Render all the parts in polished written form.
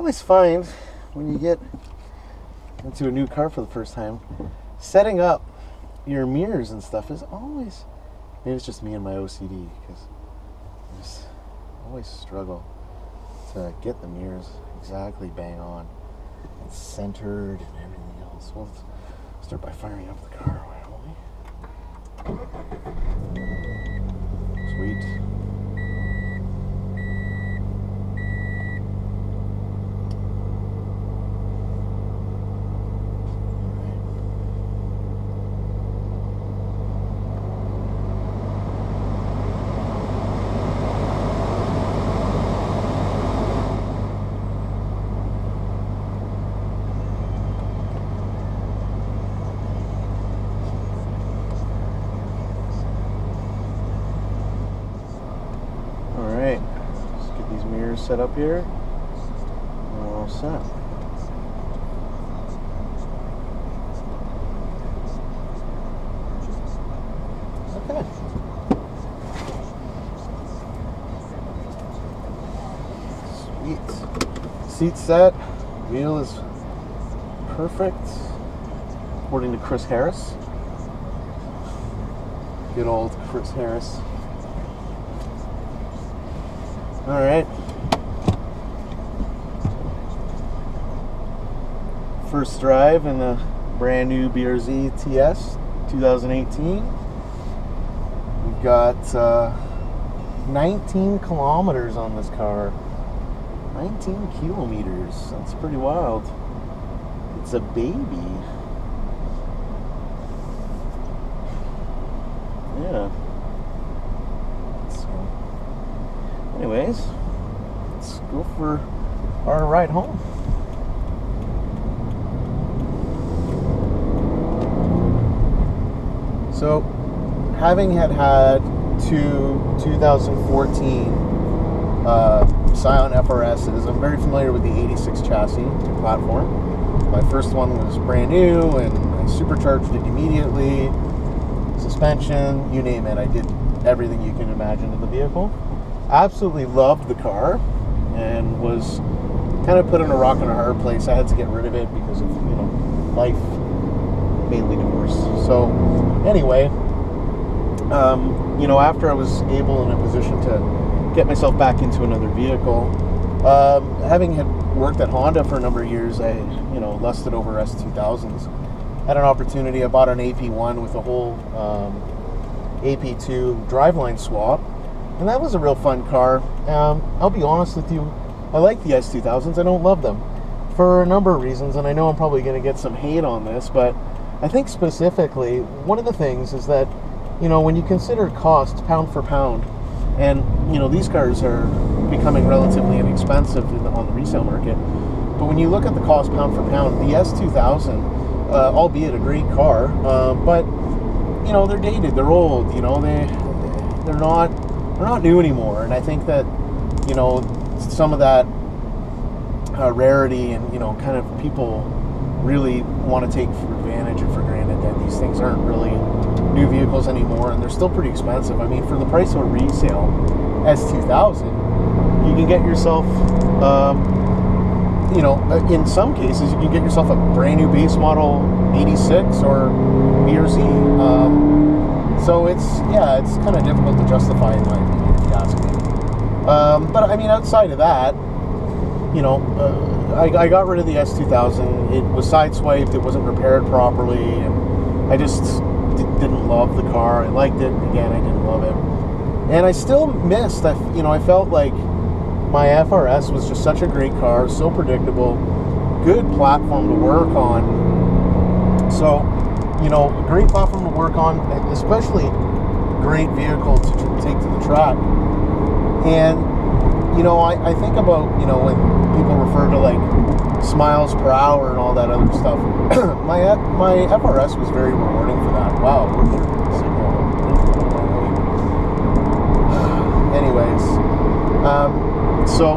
always find when you get into a new car for the first time, setting up your mirrors and stuff is always, maybe it's just me and my OCD, because I just always struggle to get the mirrors exactly bang on and centered and everything else. Well, let's start by firing up the car, why don't we? Sweet. Set up here, and we're all set. Okay. Sweet. Seat set. Wheel is perfect, according to Chris Harris. Good old Chris Harris. All right. First drive in the brand new BRZ TS 2018. We've got 19 kilometers on this car. 19 kilometers. That's pretty wild. It's a baby. Yeah. So, anyways, let's go for our ride home. So, having had two 2014 Scion FRSs, I'm very familiar with the 86 chassis platform. My first one was brand new, and I supercharged it immediately. Suspension, you name it. I did everything you can imagine of the vehicle. Absolutely loved the car, and was kind of put in a rock and a hard place. I had to get rid of it because of, life, mainly divorce. So anyway, after I was able in a position to get myself back into another vehicle, having had worked at Honda for a number of years, I lusted over S2000s. Had an opportunity. I bought an AP1 with a whole AP2 driveline swap, and that was a real fun car. I'll be honest with you, I like the S2000s. I don't love them for a number of reasons, and I know I'm probably going to get some hate on this, but I think specifically one of the things is that, when you consider cost pound for pound, and these cars are becoming relatively inexpensive on the resale market, but when you look at the cost pound for pound, the S2000, albeit a great car, but they're dated, they're old, they're not new anymore, and I think that some of that rarity and kind of people really want to take for advantage or for granted that these things aren't really new vehicles anymore, and they're still pretty expensive. I mean, for the price of a resale S2000, you can get yourself, in some cases, you can get yourself a brand new base model 86 or BRZ. So it's kind of difficult to justify, in my opinion, if you ask me. But I mean, outside of that, I got rid of the S2000. It was sideswiped. It wasn't repaired properly, and I just didn't love the car. I liked it. Again, I didn't love it, and I still missed. I felt like my FRS was just such a great car, so predictable, good platform to work on. So, a great platform to work on, especially great vehicle to take to the track. And I think about, when people refer to like miles per hour and all that other stuff. my FRS was very rewarding for that. Wow, we're here for the signal. Anyways, so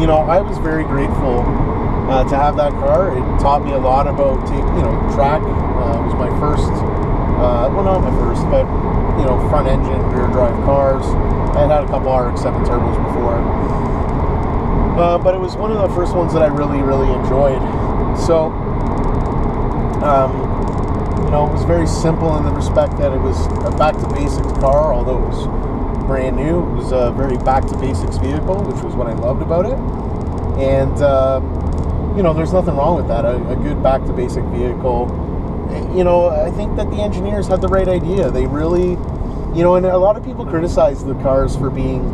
I was very grateful to have that car. It taught me a lot about track. It was my first, well, not my first, but front engine rear drive cars. I had a couple RX-7 turbos before, But it was one of the first ones that I really, really enjoyed. So, you know, it was very simple in the respect that it was a back-to-basics car, although it was brand new. It was a very back-to-basics vehicle, which was what I loved about it. And, you know, there's nothing wrong with that. A good back-to-basic vehicle. You know, I think that the engineers had the right idea. They really, you know, and a lot of people criticize the cars for being,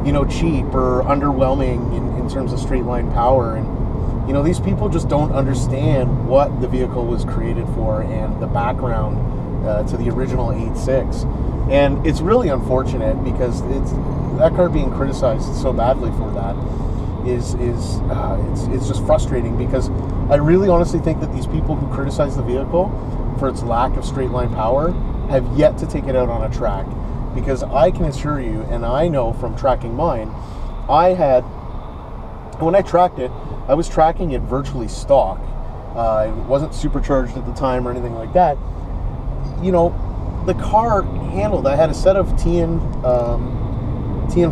you know, cheap or underwhelming in terms of straight line power. And, you know, these people just don't understand what the vehicle was created for and the background to the original 8.6. And it's really unfortunate because that car being criticized so badly for that it's just frustrating, because I really honestly think that these people who criticize the vehicle for its lack of straight line power have yet to take it out on a track. Because I can assure you, and I know from tracking mine, when I tracked it, I was tracking it virtually stock. It wasn't supercharged at the time or anything like that. You know, the car handled. I had a set of TN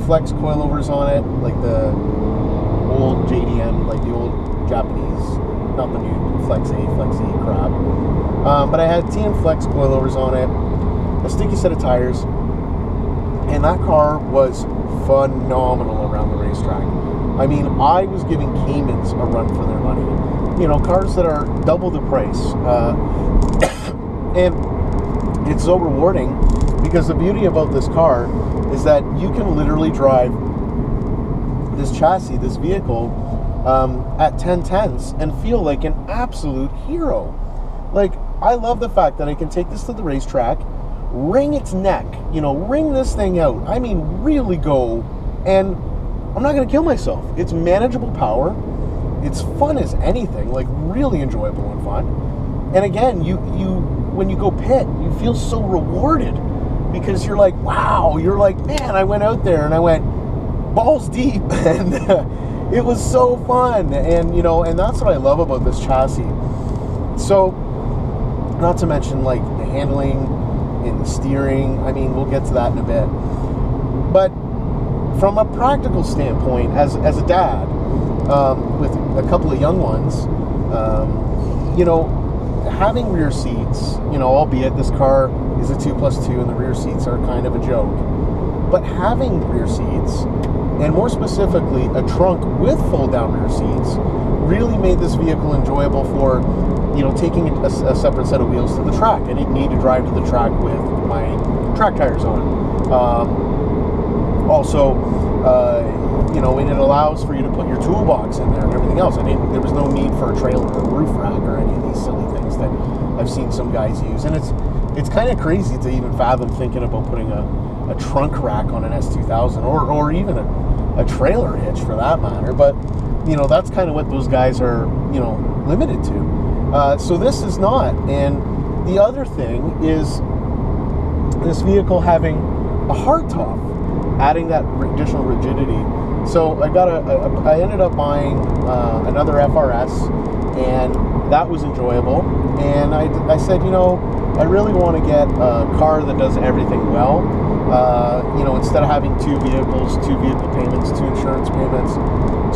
Flex coilovers on it, like the old JDM, like the old Japanese, not the new Flex A, Flex E crap. But I had TN Flex coilovers on it, a sticky set of tires, and that car was phenomenal around the racetrack. I mean, I was giving Caymans a run for their money. You know, cars that are double the price. And it's so rewarding, because the beauty about this car is that you can literally drive this chassis, this vehicle, at 1010s and feel like an absolute hero. Like, I love the fact that I can take this to the racetrack, wring its neck, you know, wring this thing out. I mean, really go, and I'm not going to kill myself. It's manageable power. It's fun as anything, like really enjoyable and fun. And again, you when you go pit, you feel so rewarded, because you're like, wow, you're like, man, I went out there and I went balls deep, and it was so fun. And, you know, and that's what I love about this chassis. So, not to mention like the handling and the steering. I mean, we'll get to that in a bit. But from a practical standpoint, as a dad, with a couple of young ones, you know, having rear seats, you know, albeit this car is a 2+2 and the rear seats are kind of a joke, but having rear seats, and more specifically a trunk with fold down rear seats, really made this vehicle enjoyable for, you know, taking a separate set of wheels to the track. I didn't need to drive to the track with my track tires on. Also, you know, and it allows for you to put your toolbox in there and everything else. There was no need for a trailer or a roof rack or any of these silly things that I've seen some guys use. And it's kind of crazy to even fathom thinking about putting a trunk rack on an S2000 or even a trailer hitch for that matter. But, you know, that's kind of what those guys are, you know, limited to. So this is not. And the other thing is this vehicle having a hardtop, adding that additional rigidity. So I ended up buying another FRS, and that was enjoyable. And I said, you know, I really want to get a car that does everything well. You know, instead of having two vehicle payments, two insurance payments.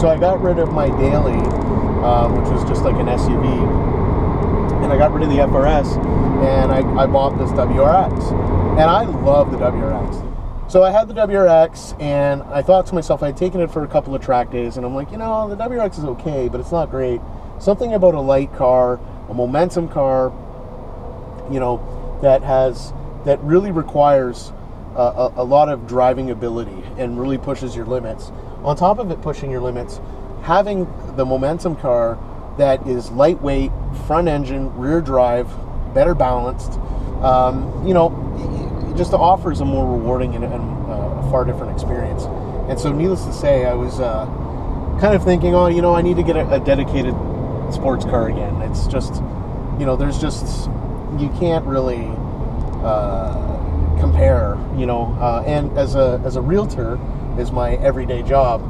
So I got rid of my daily, which was just like an SUV, and I got rid of the FRS, and I bought this WRX, and I love the WRX. So I had the WRX, and I thought to myself, I had taken it for a couple of track days, and I'm like, you know, the WRX is okay, but it's not great. Something about a light car, a momentum car, you know, that really requires a lot of driving ability and really pushes your limits. On top of it pushing your limits, having the momentum car that is lightweight, front engine, rear drive, better balanced, you know, it just offers a more rewarding and a far different experience. And so needless to say, I was kind of thinking, oh, you know, I need to get a dedicated sports car again. It's just, you know, there's just, you can't really compare, you know, and as a realtor is my everyday job,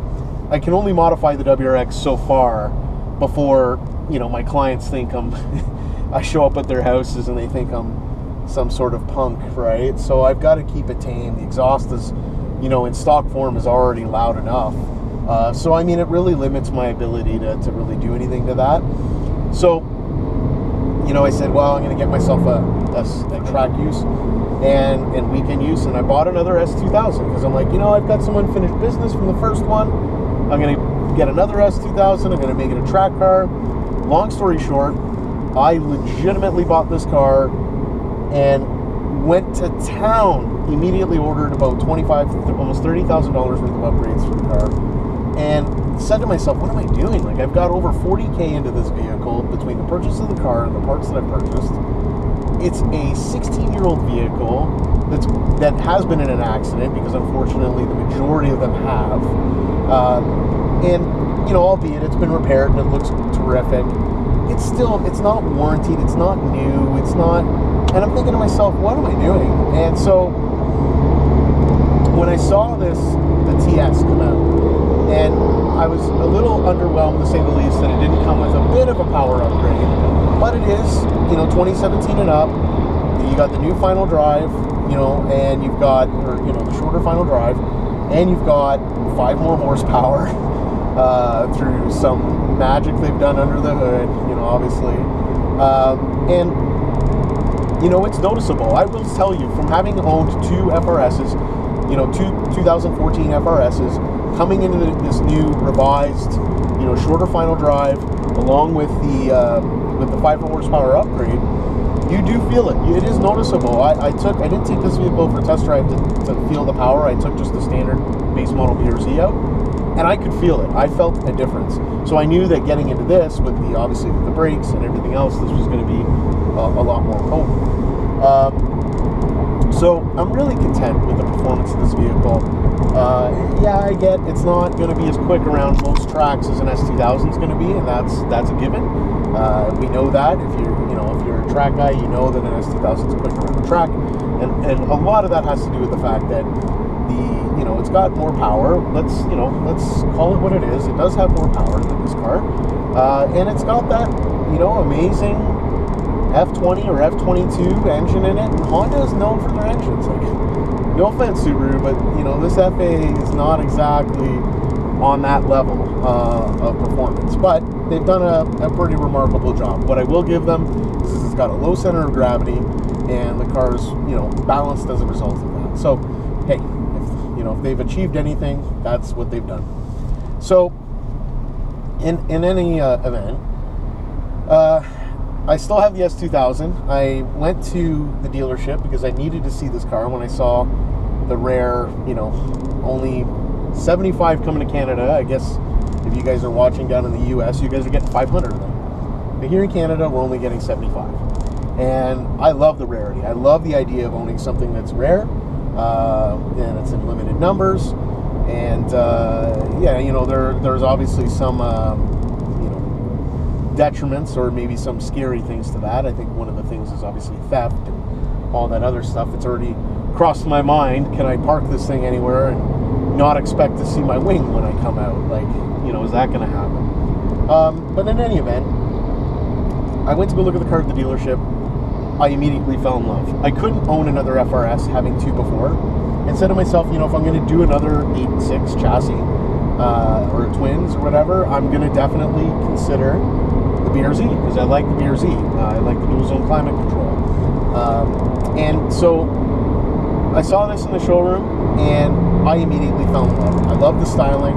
I can only modify the WRX so far before, you know, my clients think I show up at their houses and they think I'm some sort of punk, right? So I've got to keep it tame. The exhaust is, you know, in stock form is already loud enough. So I mean, it really limits my ability to really do anything to that. So, you know, I said, well, I'm going to get myself a track use and weekend use, and I bought another S2000 because I'm like, you know, I've got some unfinished business from the first one. I'm going to get another S2000. I'm going to make it a track car. Long story short, I legitimately bought this car and went to town. Immediately ordered about almost $30,000 worth of upgrades for the car, and said to myself, what am I doing? Like, I've got over 40K into this vehicle between the purchase of the car and the parts that I've purchased. It's a 16-year-old vehicle that has been in an accident, because unfortunately the majority of them have. And, you know, albeit it's been repaired and it looks terrific, it's not warranted, it's not new, it's not, and I'm thinking to myself, what am I doing? And so when I saw the TS come out, and I was a little underwhelmed, to say the least, that it didn't come with a bit of a power upgrade, but it is, you know, 2017 and up. You got the new final drive, you know, and you've got, or, you know, the shorter final drive, and you've got 5 more horsepower through some magic they've done under the hood, you know, obviously. And, you know, it's noticeable. I will tell you, from having owned 2 FRSs, you know, 2014 FRSs, coming into this new revised, you know, shorter final drive, along with the 5 horsepower upgrade, you do feel it. It is noticeable. I didn't take this vehicle for a test drive to feel the power. I took just the standard base model BRZ out, and I could feel it. I felt a difference. So I knew that getting into this, obviously with the brakes and everything else, this was going to be a lot more potent. So I'm really content with the performance of this vehicle. Yeah, I get it's not going to be as quick around most tracks as an S2000 is going to be, and that's a given. We know that. If you're a track guy, you know that an S2000 is quick around the track, and a lot of that has to do with the fact that it's got more power. Let's call it what it is. It does have more power than this car, and it's got that amazing F20 or F22 engine in it. And Honda is known for their engines. Like, no offense, Subaru, but this FA is not exactly on that level of performance. But they've done a pretty remarkable job. What I will give them is it's got a low center of gravity, and the car's balanced as a result of that. So, hey, if they've achieved anything, that's what they've done. So, in any event, I still have the S2000. I went to the dealership because I needed to see this car when I saw the rare, only 75 coming to Canada. I guess if you guys are watching down in the US, you guys are getting 500 of them. But here in Canada, we're only getting 75. And I love the rarity. I love the idea of owning something that's rare, and it's in limited numbers. And there's obviously some detriments or maybe some scary things to that. I think one of the things is obviously theft and all that other stuff. It's already crossed my mind. Can I park this thing anywhere and not expect to see my wing when I come out? Like, is that going to happen? But in any event, I went to go look at the car at the dealership. I immediately fell in love. I couldn't own another FRS, having 2 before, and said to myself, if I'm going to do another 8.6 chassis or twins or whatever, I'm going to definitely consider the BRZ, because I like the BRZ. I like the dual zone climate control. And so I saw this in the showroom, and I immediately fell in love. I love the styling.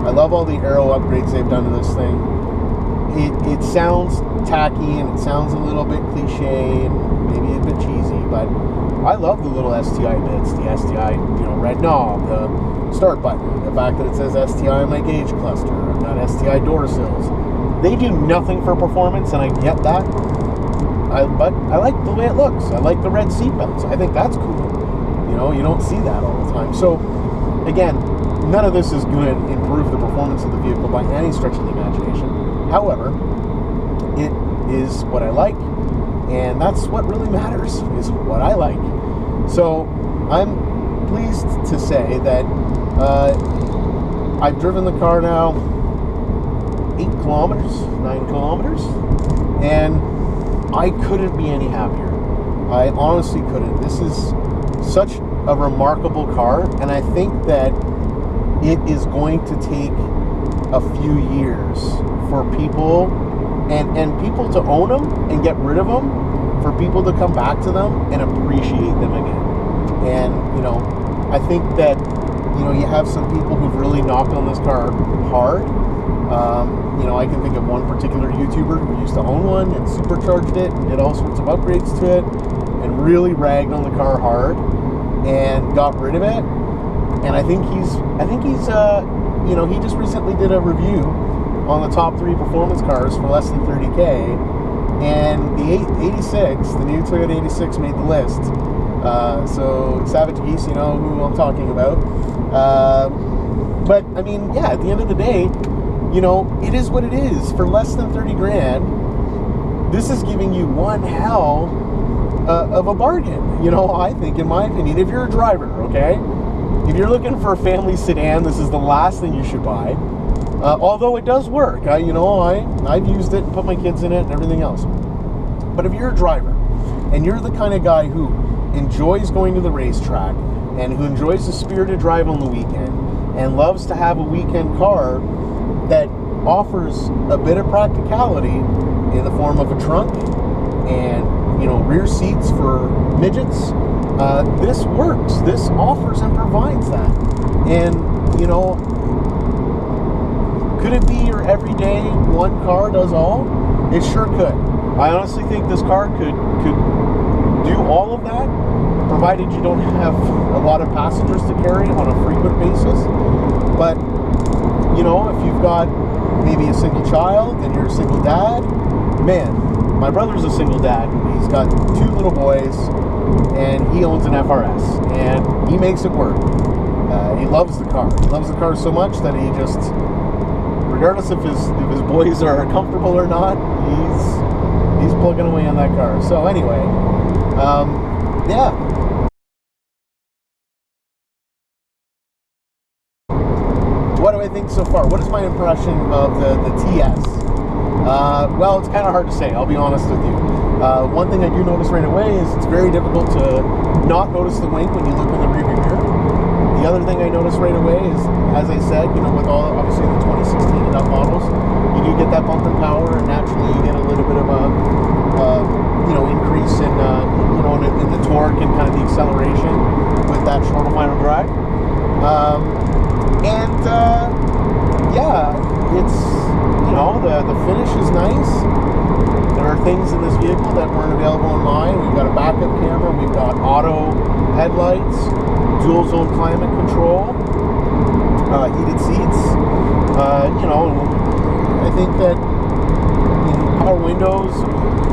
I love all the aero upgrades they've done to this thing. It sounds tacky, and it sounds a little bit cliche, and maybe a bit cheesy, but I love the little STI bits, the STI, red knob, the start button, the fact that it says STI on my gauge cluster, I've got STI door sills. They do nothing for performance, and I get that, but I like the way it looks. I like the red seat belts. I think that's cool. You don't see that all the time. So, again, none of this is going to improve the performance of the vehicle by any stretch of the imagination. However, it is what I like, and that's what really matters, is what I like. So I'm pleased to say that I've driven the car now 9 kilometers, and I couldn't be any happier. I honestly couldn't. This is such a remarkable car, and I think that it is going to take a few years for people and people to own them and get rid of them, for people to come back to them and appreciate them again. And, you know, I think that, you know, you have some people who've really knocked on this car hard. You know, I can think of one particular YouTuber who used to own one and supercharged it and did all sorts of upgrades to it and really ragged on the car hard and got rid of it. And I think he's you know, he just recently did a review on the top 3 performance cars for less than 30K, and the 86, the new Toyota 86 made the list. So Savage Geese, you know who I'm talking about. But I mean, yeah, at the end of the day, you know, it is what it is. For less than 30 grand, this is giving you one hell of a bargain, you know, I think, in my opinion. If you're a driver, okay? If you're looking for a family sedan, this is the last thing you should buy. Although it does work. I've used it and put my kids in it and everything else. But if you're a driver and you're the kind of guy who enjoys going to the racetrack and who enjoys the spirited drive on the weekend and loves to have a weekend car that offers a bit of practicality in the form of a trunk and, you know, rear seats for midgets, this works. This offers and provides that. And, you know, could it be your everyday one car does all? It sure could. I honestly think this car could do all of that, provided you don't have a lot of passengers to carry on a frequent basis. But, you know, if you've got maybe a single child and you're a single dad, man, my brother's a single dad. He's got 2 little boys, and he owns an FRS, and he makes it work. He loves the car. He loves the car so much that he just, regardless if his boys are comfortable or not, he's plugging away on that car. So anyway, yeah. What do I think so far? What is my impression of the TS? Well, it's kind of hard to say, I'll be honest with you. One thing I do notice right away is it's very difficult to not notice the wing when you look in the rearview mirror. The other thing I notice right away is, as I said, you know, with all, obviously, the 2016 and up models, you do get that bump in power, and naturally you get a little bit of a, you know, increase in, you know, in the torque and kind of the acceleration with that shorter final drive. Yeah, it's, you know, the finish is nice. There are things in this vehicle that weren't available in mine. We've got a backup camera, we've got auto headlights, dual zone climate control, heated seats. You know, I think that, you know, power windows,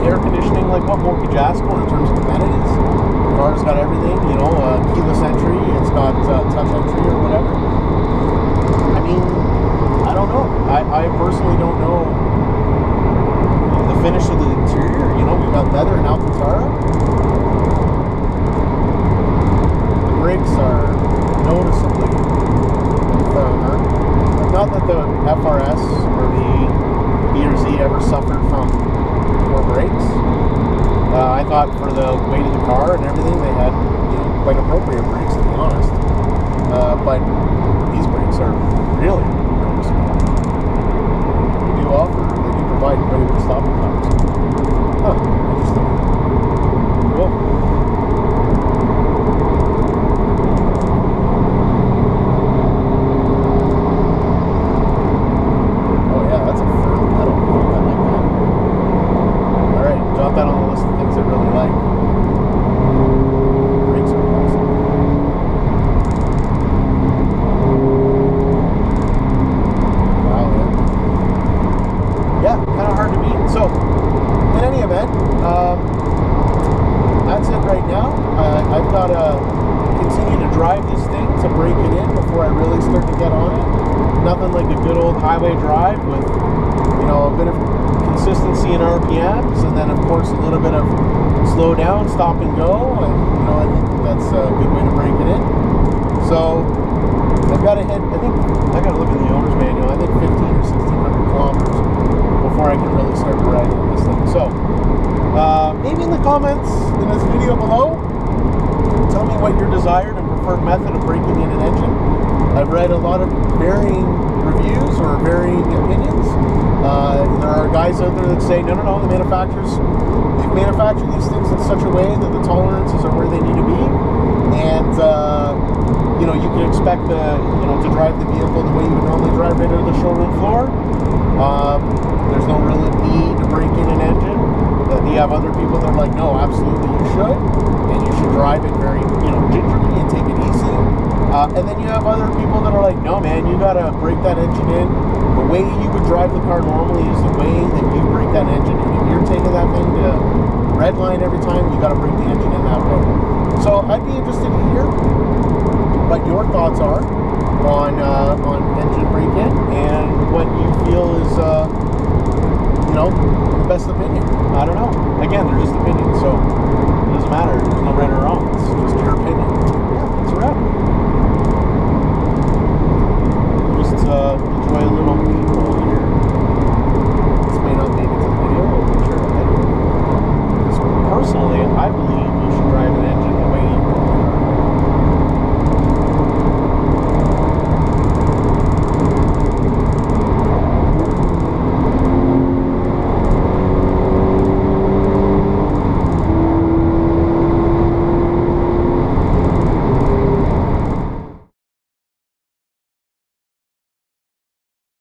air conditioning, like, what more could you ask for in terms of amenities? The car's got everything, you know, keyless entry, it's got touch entry or whatever. I mean, I don't know. I personally don't know the finish of the interior. You know, we've got leather and Alcantara. The brakes are noticeably firmer. Not that the FRS or the BRZ ever suffered from poor brakes. I thought for the weight of the car and everything, they had, you know, quite appropriate brakes, to be honest. But these brakes are really noticeable. They do provide quite a bit of stopping powers. Huh, interesting. Cool. Oh yeah, that's a firm pedal. I like that. Alright, jot that on the list of things I really like. Brakes are awesome. Yeah, kind of hard to beat. So, in any event, that's it right now. I've got to continue to drive this thing to break it in before I really start to get on it. Nothing like a good old highway drive with, you know, a bit of consistency in RPMs, and then of course a little bit of slow down, stop and go. And, you know, I think that's a good way to break it in. So, I've got to hit, I think, I got to look at the owner's manual, I think 15 or 1600 kilometers before I can really start riding on this thing. So, maybe in the comments in this video below, tell me what your desired and preferred method of breaking in an engine. I've read a lot of varying reviews or varying opinions. There are guys out there that say, no, the manufacturers, they've manufactured these things in such a way that the tolerances are where they need to be, and you know, you can expect to drive the vehicle the way you would normally drive it on the showroom floor. There's no real need to break in an engine. You have other people that are like, no, absolutely you should, and you should drive it very, gingerly and take it easy. And then you have other people that are like, no, man, you gotta break that engine in. The way you would drive the car normally is the way that you break that engine in. If you're taking that thing to red line every time, you gotta break the engine in that way. So I'd be interested to hear what your thoughts are on engine break-in and what you feel is, the best opinion. I don't know. Again, they're just opinions, so it doesn't matter. There's no right or wrong. It's just your opinion.